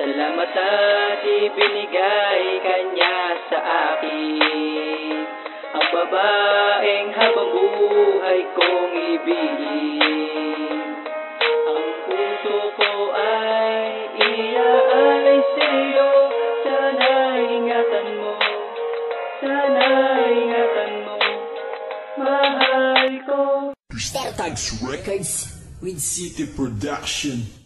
Salamat at ibinigay kanya sa akin ang babaeng habang buhay kong ibigin. Ang puso ko ay iaalay sa'yo. Sana ingatan mo, sana ingatan mo, mahal ko. Tags Records with City Production.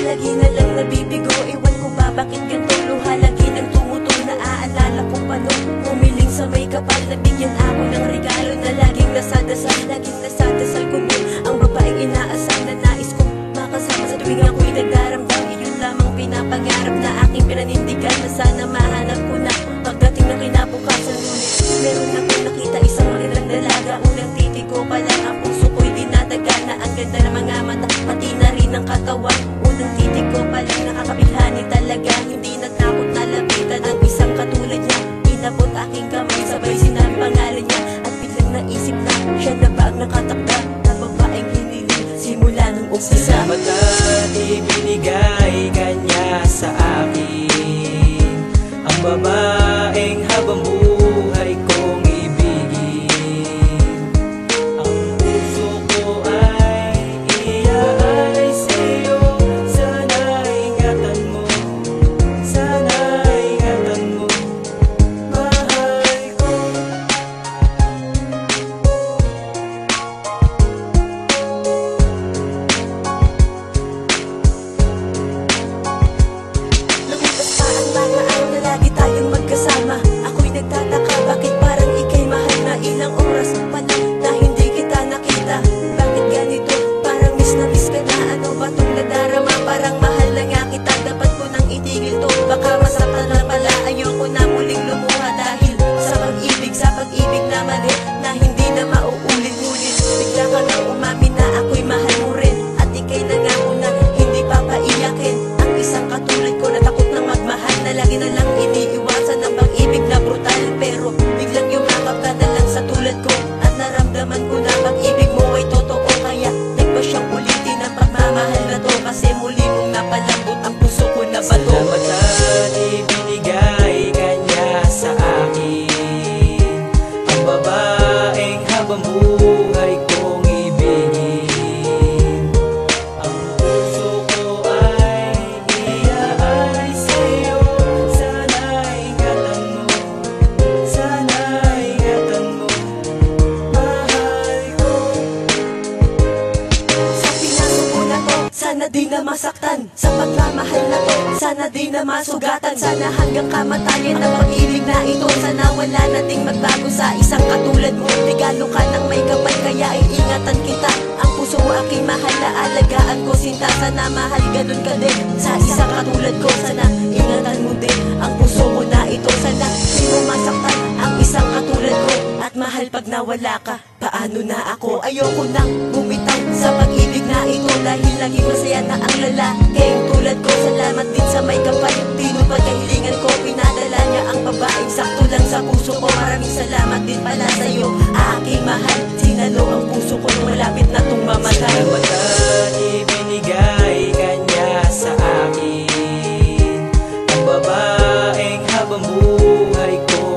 Lagi na lang nabibigo, ewan ko ba bakit ganito luha. Lagi nang tumutol na aalala ko paano humiling sa may kapal. Nabigyan ako ng regalo na laging nasadasal. Laging nasadasal ko din ang babaeng inaasal na nais kong makasama sa tuwing ako'y nagdaramdam. Iyon lamang pinapangarap na aking pinanindigan, na sana mahanap ko na pagdating ng kinabukasan. Ngunit meron akong nakita isang magandang dalaga. Unang titig ko pa lang ang puso ko'y dinadaga na ang ganda ng mga mata, pati na rin ang katawan. Unang titig ko pa lang nakakabighani talaga. Hindi natakot na lapitan ang isang katulad niya. Inabot aking kamay, sabay sinabi pangalan niya. At biglang naisip na siya na ba ang nakatakda na babaeng hiniling simula nung umpisa. Salamat at ibinigay kanya sa akin ang babaeng habang buhay kong ibigin. Ang puso ko ay iaalay sa'yo. Sana ingatan mo, sana ingatan mo, mahal ko. Lumipas pa ang mga araw na lagi tayong magkasama. Ako'y nagtataka, bakit parang ika'y mahal na ilang oras pa lang na hindi kita nakita. Bakit ganito? Parang miss na miss ka na. Ano ba itong nadarama? Parang mahal na nga kita. Dapat ko nang itigil to. Baka masaktan na pala. Ayoko na muling lumuha dahil sa pag-ibig na mali na hindi na mauulit-ulit. Bigla ka na umamin na ako'y mahal mo rin. At ika'y nangako na hindi papaiyakin ang isang katulad ko na takot ng magmahal, na lagi na lang iniiwasan ang pag-ibig na brutal. Pero biglang yumakap ka na lang sa tulad ko at naramdaman ko na pag-ibig mo ay totoo. Kaya nagpa siyang ulitin ang pagmamahal na to, kasi muli mong napalambot ang puso ko na bato. Salamat at ibinigay kanya sa akin ang babaeng habang buhay kong ibigin. Ang puso ko ay iaalay sa'yo. Sana ingatan mo, sana ingatan mo, mahal ko. Sa pinasok ko na to, sana di na masaktan. Sa pagmamahal na to, sana di na masugatan. Sana hanggang kamatayan ang pag-ibig na ito. Sana wala na ding magbago sa isang katulad mo. Regalo ka ng may kapal, kaya iingatan kita. Ang puso mo aking mahal na alagaan ko, sinta. Sana mahal ganun ka din sa isang katulad ko. Sana ingatan mo din ang puso mo na ito. Sana di mo masaktan ang isang katulad ko. At mahal pag nawala ka, paano na ako? Ayoko nang bumitaw sa pag-ibig na ito, dahil laging masaya na ang lalaking tulad ko. Salamat din sa may kapal, tinupad kahilingan ko. Pinadala niya ang babaeng sakto lang sa puso ko. Maraming salamat din pala sa'yo, aking mahal. Sinalo ang puso ko nung malapit na itong mamatay. Salamat at ibinigay kanya sa akin ang babaeng habang buhay ko